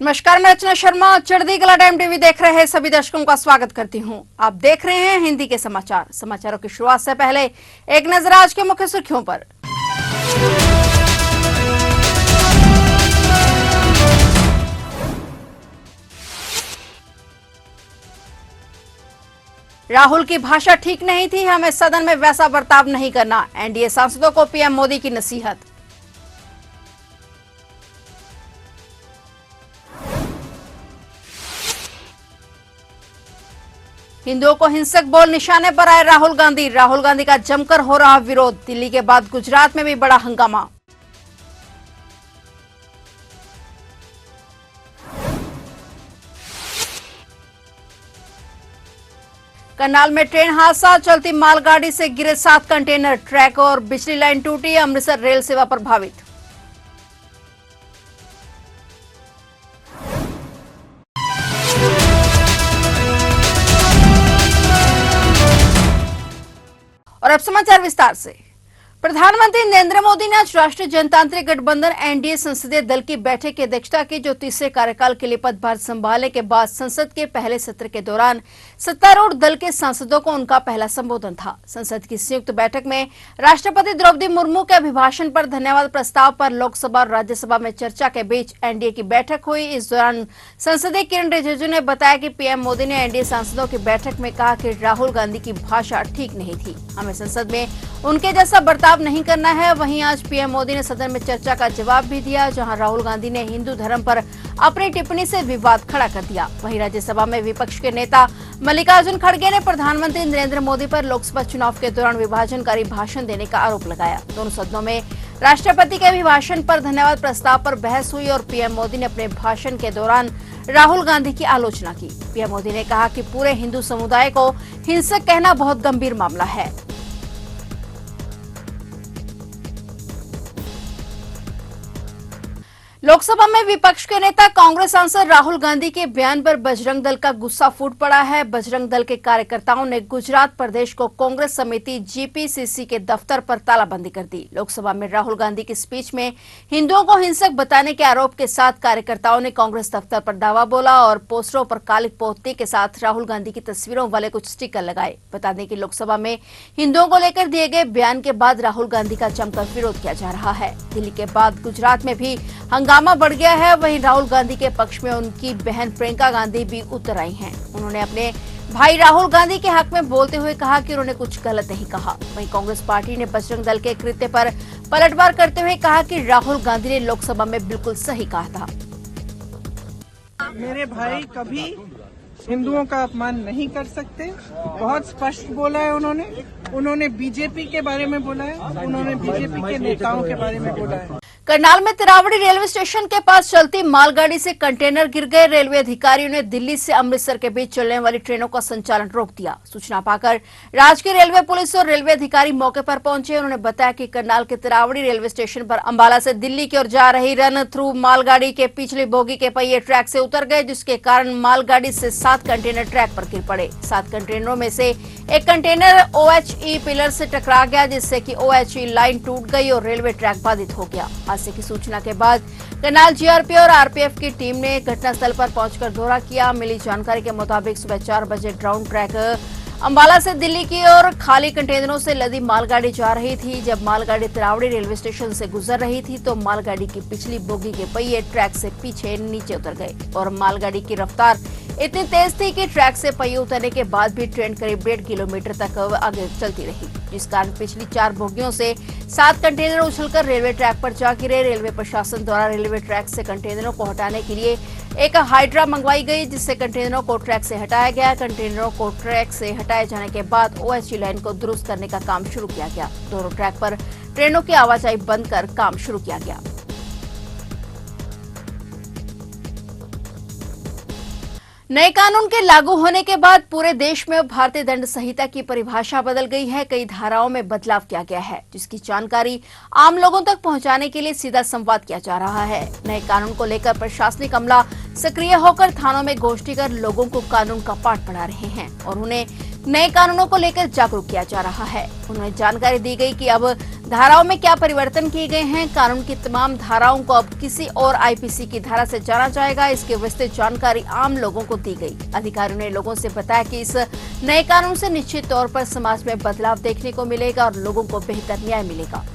नमस्कार, मैं रचना शर्मा। चढ़ती कला टाइम टीवी देख रहे सभी दर्शकों का स्वागत करती हूं। आप देख रहे हैं हिंदी के समाचार। समाचारों की शुरुआत से पहले एक नजर आज के मुख्य सुर्खियों पर। राहुल की भाषा ठीक नहीं थी, हमें सदन में वैसा बर्ताव नहीं करना। एनडीए सांसदों को पीएम मोदी की नसीहत। हिंदुओं को हिंसक बोल निशाने पर आए राहुल गांधी। राहुल गांधी का जमकर हो रहा विरोध। दिल्ली के बाद गुजरात में भी बड़ा हंगामा। करनाल में ट्रेन हादसा, चलती मालगाड़ी से गिरे 7 कंटेनर। ट्रैक और बिजली लाइन टूटी, अमृतसर रेल सेवा प्रभावित। और अब समाचार विस्तार से। प्रधानमंत्री नरेंद्र मोदी ने आज राष्ट्रीय जनतांत्रिक गठबंधन एनडीए संसदीय दल की बैठक की अध्यक्षता की, जो तीसरे कार्यकाल के लिए पदभार संभालने के बाद संसद के पहले सत्र के दौरान सत्तारूढ़ दल के सांसदों को उनका पहला संबोधन था। संसद की संयुक्त बैठक में राष्ट्रपति द्रौपदी मुर्मू के अभिभाषण पर धन्यवाद प्रस्ताव पर लोकसभा और राज्यसभा में चर्चा के बीच एनडीए की बैठक हुई। इस दौरान संसदीय किरण रिजिजू ने बताया कि पीएम मोदी ने एनडीए सांसदों की बैठक में कहा कि राहुल गांधी की भाषा ठीक नहीं थी, हमें संसद में उनके जैसा बर्ताव नहीं करना है। वहीं आज पीएम मोदी ने सदन में चर्चा का जवाब भी दिया, जहां राहुल गांधी ने हिंदू धर्म पर अपनी टिप्पणी से विवाद खड़ा कर दिया। वहीं राज्यसभा में विपक्ष के नेता मल्लिकार्जुन खड़गे ने प्रधानमंत्री नरेंद्र मोदी पर लोकसभा चुनाव के दौरान विभाजनकारी भाषण देने का आरोप लगाया। दोनों सदनों में राष्ट्रपति के अभिभाषण पर धन्यवाद प्रस्ताव पर बहस हुई और पीएम मोदी ने अपने भाषण के दौरान राहुल गांधी की आलोचना की। पीएम मोदी ने कहा कि पूरे हिंदू समुदाय को हिंसक कहना बहुत गंभीर मामला है। लोकसभा में विपक्ष के नेता कांग्रेस सांसद राहुल गांधी के बयान पर बजरंग दल का गुस्सा फूट पड़ा है। बजरंग दल के कार्यकर्ताओं ने गुजरात प्रदेश को कांग्रेस समिति जीपीसीसी के दफ्तर पर तालाबंदी कर दी। लोकसभा में राहुल गांधी की स्पीच में हिंदुओं को हिंसक बताने के आरोप के साथ कार्यकर्ताओं ने कांग्रेस दफ्तर पर दावा बोला और पोस्टरों पर काली पोती के साथ राहुल गांधी की तस्वीरों वाले कुछ स्टिकर लगाए। बता दें कि लोकसभा में हिंदुओं को लेकर दिए गए बयान के बाद राहुल गांधी का जमकर विरोध किया जा रहा है। दिल्ली के बाद गुजरात में भी हंगामा बढ़ गया है। वहीं राहुल गांधी के पक्ष में उनकी बहन प्रियंका गांधी भी उतर आई हैं। उन्होंने अपने भाई राहुल गांधी के हक में बोलते हुए कहा कि उन्होंने कुछ गलत नहीं कहा। वहीं कांग्रेस पार्टी ने बजरंग दल के कृत्य पर पलटवार करते हुए कहा कि राहुल गांधी ने लोकसभा में बिल्कुल सही कहा था। मेरे भाई कभी हिंदुओं का अपमान नहीं कर सकते, बहुत स्पष्ट बोला है उन्होंने बीजेपी के बारे में बोला है, उन्होंने बीजेपी के नेताओं के बारे में बोला है। करनाल में तिरावड़ी रेलवे स्टेशन के पास चलती मालगाड़ी से कंटेनर गिर गए। रेलवे अधिकारियों ने दिल्ली से अमृतसर के बीच चलने वाली ट्रेनों का संचालन रोक दिया। सूचना पाकर राजकीय रेलवे पुलिस और रेलवे अधिकारी मौके पर पहुंचे। उन्होंने बताया कि करनाल के तिरावड़ी रेलवे स्टेशन पर अंबाला से दिल्ली की ओर जा रही रन थ्रू मालगाड़ी के पिछली बोगी के पहिए ट्रैक से उतर गए, जिसके कारण मालगाड़ी से 7 कंटेनर ट्रैक पर गिर पड़े। 7 कंटेनरों में से एक कंटेनर ओएचई पिलर से टकरा गया, जिससे कि ओएचई लाइन टूट गई और रेलवे ट्रैक बाधित हो गया। हादसे की सूचना के बाद करनाल जीआरपी और आरपीएफ की टीम ने घटनास्थल पर पहुंचकर दौरा किया। मिली जानकारी के मुताबिक सुबह 4 बजे ग्राउंड ट्रैक अंबाला से दिल्ली की ओर खाली कंटेनरों से लदी मालगाड़ी जा रही थी। जब मालगाड़ी तिरावड़ी रेलवे स्टेशन से गुजर रही थी तो मालगाड़ी की पिछली बोगी के पहिए ट्रैक से पीछे नीचे उतर गए और मालगाड़ी की रफ्तार इतनी तेज थी कि ट्रैक से पहिए उतरने के बाद भी ट्रेन करीब 1.5 किलोमीटर तक आगे चलती रही, जिस कारण पिछली 4 बोगियों से 7 कंटेनर उछलकर रेलवे ट्रैक पर जा गिरे। रेलवे प्रशासन द्वारा रेलवे ट्रैक से कंटेनरों को हटाने के लिए एक हाइड्रा मंगवाई गई, जिससे कंटेनरों को ट्रैक से हटाया गया। कंटेनरों को ट्रैक से हटाए जाने के बाद ओएचई लाइन को दुरुस्त करने का काम शुरू किया गया। दोनों ट्रैक पर ट्रेनों की आवाजाही बंद कर काम शुरू किया गया। नए कानून के लागू होने के बाद पूरे देश में भारतीय दंड संहिता की परिभाषा बदल गई है। कई धाराओं में बदलाव किया गया है, जिसकी जानकारी आम लोगों तक पहुंचाने के लिए सीधा संवाद किया जा रहा है। नए कानून को लेकर प्रशासनिक अमला सक्रिय होकर थानों में गोष्ठी कर लोगों को कानून का पाठ पढ़ा रहे हैं और उन्हें नए कानूनों को लेकर जागरूक किया जा रहा है। उन्होंने जानकारी दी गई कि अब धाराओं में क्या परिवर्तन किए गए हैं। कानून की तमाम धाराओं को अब किसी और आईपीसी की धारा से जाना जाएगा। इसकी विस्तृत जानकारी आम लोगों को दी गई। अधिकारियों ने लोगों से बताया कि इस नए कानून से निश्चित तौर पर समाज में बदलाव देखने को मिलेगा और लोगों को बेहतर न्याय मिलेगा।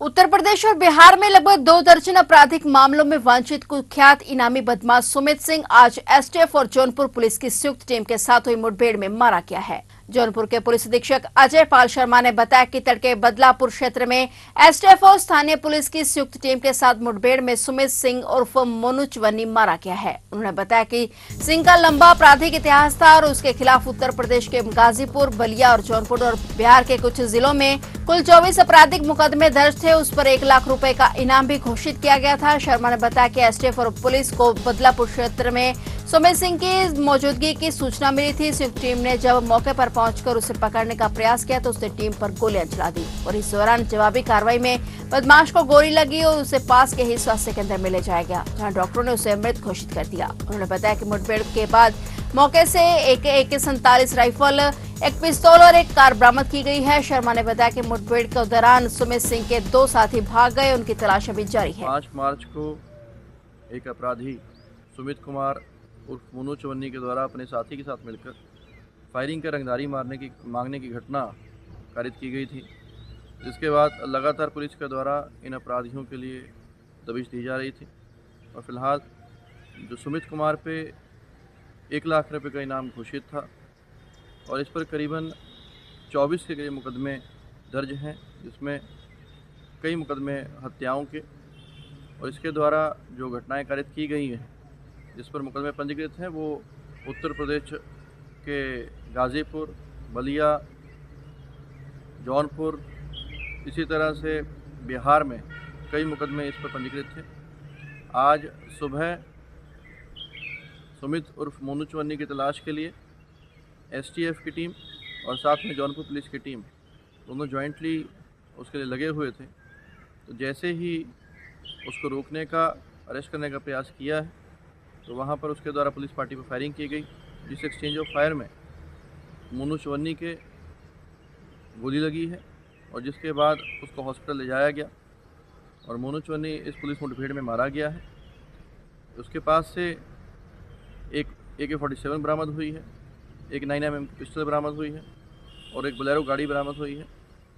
उत्तर प्रदेश और बिहार में लगभग 2 दर्जन आपराधिक मामलों में वांछित कुख्यात इनामी बदमाश सुमित सिंह आज एसटीएफ और जौनपुर पुलिस की संयुक्त टीम के साथ हुई मुठभेड़ में मारा गया है। जौनपुर के पुलिस अधीक्षक अजय पाल शर्मा ने बताया कि तड़के बदलापुर क्षेत्र में एसटीएफ और स्थानीय पुलिस की संयुक्त टीम के साथ मुठभेड़ में सुमित सिंह उर्फ मोनू चवन्नी मारा गया है। उन्होंने बताया कि सिंह का लंबा आपराधिक इतिहास था और उसके खिलाफ उत्तर प्रदेश के गाजीपुर, बलिया और जौनपुर और बिहार के कुछ जिलों में कुल 24 आपराधिक मुकदमे दर्ज थे। उस पर 1 लाख रुपए का इनाम भी घोषित किया गया था। शर्मा ने बताया कि एसटीएफ और पुलिस को बदलापुर क्षेत्र में सुमित सिंह की मौजूदगी की सूचना मिली थी। संयुक्त टीम ने जब मौके पर पहुंचकर उसे पकड़ने का प्रयास किया तो उसने टीम पर गोलियां चला दी और इस दौरान जवाबी कार्रवाई में बदमाश को गोली लगी और उसे पास के ही स्वास्थ्य केंद्र में ले जाया गया, जहां डॉक्टरों ने उसे मृत घोषित कर दिया। उन्होंने बताया कि मुठभेड़ के बाद मौके से एक AK-47 राइफल, एक पिस्तौल और एक कार बरामद की गई है। शर्मा ने बताया कि मुठभेड़ के दौरान सुमित सिंह के 2 साथी भाग गए, उनकी तलाश अभी जारी है। 5 मार्च को एक अपराधी सुमित कुमार उर्फ मोनू चवन्नी के द्वारा अपने साथी के साथ मिलकर फायरिंग कर रंगदारी मांगने की घटना कारित की गई थी। जिसके बाद लगातार पुलिस के द्वारा इन अपराधियों के लिए दबिश दी जा रही थी और फिलहाल जो सुमित कुमार पे 1 लाख रुपए का इनाम घोषित था और इस पर करीबन 24 के करीब मुकदमे दर्ज हैं, जिसमें कई मुकदमे हत्याओं के और इसके द्वारा जो घटनाएं कारित की गई हैं, जिस पर मुकदमे पंजीकृत हैं, वो उत्तर प्रदेश के गाजीपुर, बलिया, जौनपुर, इसी तरह से बिहार में कई मुकदमे इस पर पंजीकृत थे। आज सुबह सुमित उर्फ मोनू चवन्नी की तलाश के लिए एसटीएफ की टीम और साथ में जौनपुर पुलिस की टीम दोनों जॉइंटली उसके लिए लगे हुए थे। तो जैसे ही उसको रोकने का, अरेस्ट करने का प्रयास किया है तो वहाँ पर उसके द्वारा पुलिस पार्टी पर फायरिंग की गई, जिस एक्सचेंज ऑफ फायर में मोनू चवन्नी के गोली लगी है और जिसके बाद उसको हॉस्पिटल ले जाया गया और मोनू चवन्नी इस पुलिस मुठभेड़ में मारा गया है। उसके पास से एक AK-47 बरामद हुई है, एक 9mm पिस्टल बरामद हुई है और एक बोलेरो गाड़ी बरामद हुई है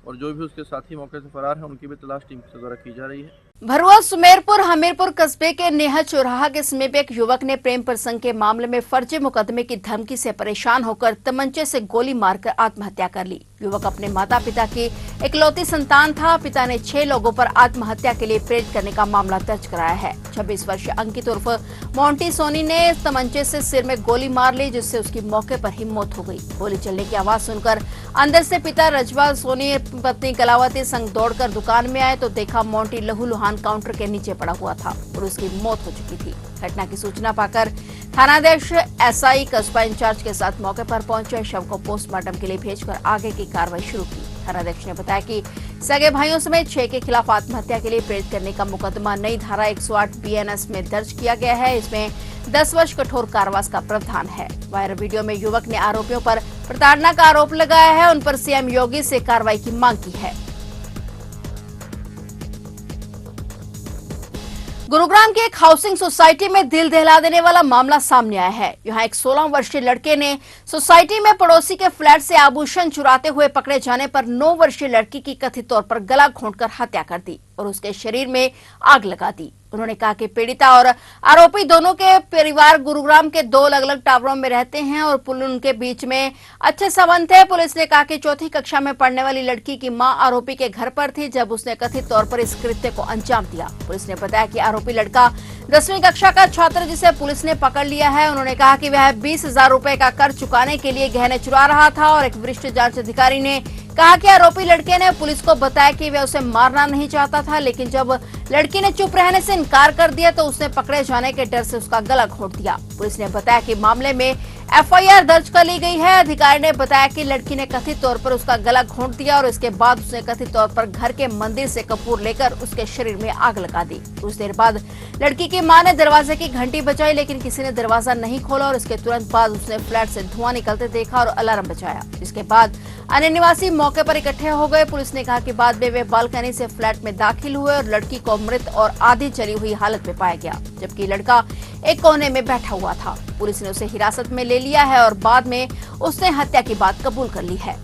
और जो भी उसके साथी मौके से फरार हैं उनकी भी तलाश टीम के द्वारा की जा रही है। भरुआ सुमेरपुर हमीरपुर कस्बे के नेहा चौराहा के समीप एक युवक ने प्रेम प्रसंग के मामले में फर्जी मुकदमे की धमकी से परेशान होकर तमंचे से गोली मारकर आत्महत्या कर ली। युवक अपने माता पिता की इकलौती संतान था। पिता ने 6 लोगों पर आत्महत्या के लिए प्रेरित करने का मामला दर्ज कराया है। 26 वर्षीय अंकित उर्फ मोंटी सोनी ने तमंचे से सिर में गोली मार ली, जिससे उसकी मौके पर ही मौत हो गई। गोली चलने की आवाज सुनकर अंदर से पिता रजवा सोनी पत्नी कलावती संग दौड़कर दुकान में आए तो देखा मोंटी लहूलुहान काउंटर के नीचे पड़ा हुआ था और उसकी मौत हो चुकी थी। घटना की सूचना पाकर थानाध्यक्ष SI कस्बा इंचार्ज के साथ मौके पर पहुंचे, शव को पोस्टमार्टम के लिए भेजकर आगे की कार्रवाई शुरू की। थानाध्यक्ष ने बताया कि सगे भाइयों समेत 6 के खिलाफ आत्महत्या के लिए प्रेरित करने का मुकदमा नई धारा 108 BNS में दर्ज किया गया है। इसमें 10 वर्ष कठोर कारावास का प्रावधान है। वायरल वीडियो में युवक ने आरोपियों पर प्रताड़ना का आरोप लगाया है। उन पर CM योगी से कार्रवाई की मांग की है। गुरुग्राम की एक हाउसिंग सोसाइटी में दिल दहला देने वाला मामला सामने आया है। यहाँ एक 16 वर्षीय लड़के ने सोसाइटी में पड़ोसी के फ्लैट से आभूषण चुराते हुए पकड़े जाने पर 9 वर्षीय लड़की की कथित तौर पर गला घोंटकर हत्या कर दी और उसके शरीर में आग लगा दी। उन्होंने कहा कि पीड़िता और आरोपी दोनों के परिवार गुरुग्राम के 2 अलग अलग टावरों में रहते हैं और उनके बीच में अच्छे संबंध थे। पुलिस ने कहा कि 4th कक्षा में पढ़ने वाली लड़की की मां आरोपी के घर पर थी जब उसने कथित तौर पर इस कृत्य को अंजाम दिया। पुलिस ने बताया कि आरोपी लड़का 10वीं कक्षा का छात्र, जिसे पुलिस ने पकड़ लिया है। उन्होंने कहा कि वह 20,000 रुपए का कर चुकाने के लिए गहने चुरा रहा था और एक वरिष्ठ जांच अधिकारी ने कहा कि आरोपी लड़के ने पुलिस को बताया कि वह उसे मारना नहीं चाहता था, लेकिन जब लड़की ने चुप रहने से इनकार कर दिया तो उसने पकड़े जाने के डर से उसका गला घोंट दिया। पुलिस ने बताया कि मामले में एफआईआर दर्ज कर ली गई है। अधिकारी ने बताया कि लड़की ने कथित तौर पर उसका गला घोंट दिया और इसके बाद उसने कथित तौर पर घर के मंदिर से कपूर लेकर उसके शरीर में आग लगा दी। कुछ देर बाद लड़की की मां ने दरवाजे की घंटी बजाई, लेकिन किसी ने दरवाजा नहीं खोला और इसके तुरंत बाद उसने फ्लैट से धुआं निकलते देखा और अलार्म बजाया। इसके बाद अन्य निवासी मौके पर इकट्ठे हो गए। पुलिस ने कहा कि बाद में वे बालकनी से फ्लैट में दाखिल हुए और लड़की को मृत और आधी जली हुई हालत में पाया गया, जबकि लड़का एक कोने में बैठा हुआ था। पुलिस ने उसे हिरासत में ले लिया है और बाद में उसने हत्या की बात कबूल कर ली है।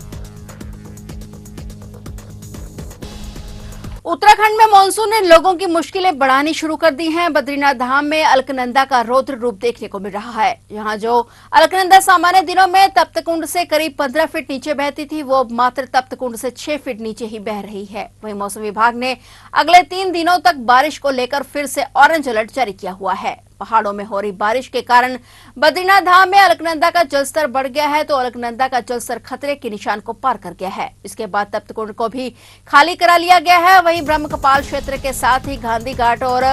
उत्तराखंड में मानसून ने लोगों की मुश्किलें बढ़ानी शुरू कर दी हैं। बद्रीनाथ धाम में अलकनंदा का रौद्र रूप देखने को मिल रहा है। यहाँ जो अलकनंदा सामान्य दिनों में तप्तकुंड से करीब 15 फीट नीचे बहती थी, वो अब मात्र तप्तकुंड से 6 फीट नीचे ही बह रही है। वहीं मौसम विभाग ने अगले 3 दिनों तक बारिश को लेकर फिर से ऑरेंज अलर्ट जारी किया हुआ है। पहाड़ों में हो रही बारिश के कारण बद्रीनाथ धाम में अलकनंदा का जलस्तर बढ़ गया है, तो अलकनंदा का जलस्तर खतरे के निशान को पार कर गया है। इसके बाद तप्तकुंड को भी खाली करा लिया गया है। वहीं ब्रह्मकपाल क्षेत्र के साथ ही गांधी घाट और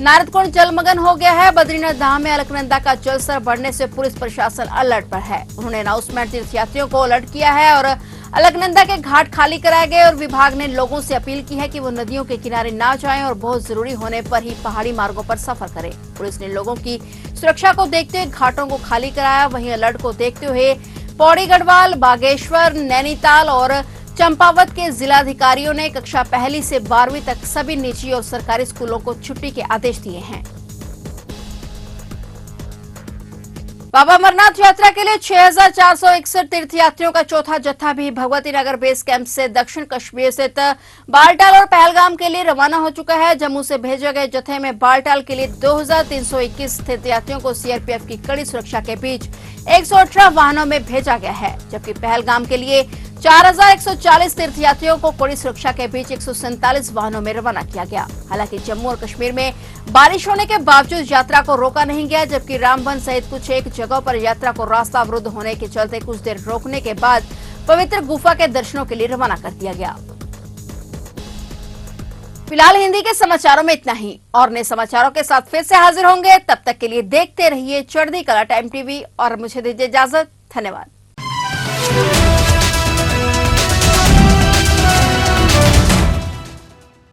नारदकुंड जलमग्न हो गया है। बद्रीनाथ धाम में अलकनंदा का जलस्तर बढ़ने से पुलिस प्रशासन अलर्ट पर है। उन्होंने अनाउंसमेंट तीर्थयात्रियों को अलर्ट किया है और अलकनंदा के घाट खाली कराए गए और विभाग ने लोगों से अपील की है कि वो नदियों के किनारे ना जाएं और बहुत जरूरी होने पर ही पहाड़ी मार्गों पर सफर करें। पुलिस ने लोगों की सुरक्षा को देखते हुए घाटों को खाली कराया। वहीं अलर्ट को देखते हुए पौड़ी गढ़वाल, बागेश्वर, नैनीताल और चंपावत के जिलाधिकारियों ने कक्षा 1 से 12वीं तक सभी निजी और सरकारी स्कूलों को छुट्टी के आदेश दिए हैं। बाबा अमरनाथ यात्रा के लिए 6461 तीर्थयात्रियों का चौथा जत्था भी भगवती नगर बेस कैंप से दक्षिण कश्मीर स्थित बालटाल और पहलगाम के लिए रवाना हो चुका है। जम्मू से भेजे गए जत्थे में बालटाल के लिए 2321 तीर्थयात्रियों को सीआरपीएफ की कड़ी सुरक्षा के बीच 118 वाहनों में भेजा गया है, जबकि पहलगाम के लिए 4140 तीर्थयात्रियों को कड़ी सुरक्षा के बीच 147 वाहनों में रवाना किया गया। हालांकि जम्मू और कश्मीर में बारिश होने के बावजूद यात्रा को रोका नहीं गया, जबकि रामबन सहित कुछ एक जगहों पर यात्रा को रास्ता अवरुद्ध होने के चलते कुछ देर रोकने के बाद पवित्र गुफा के दर्शनों के लिए रवाना कर दिया गया। फिलहाल हिंदी के समाचारों में इतना ही और नए समाचारों के साथ फिर से हाजिर होंगे। तब तक के लिए देखते रहिए चढ़ती कला टाइम टीवी और मुझे दीजिए इजाजत। धन्यवाद।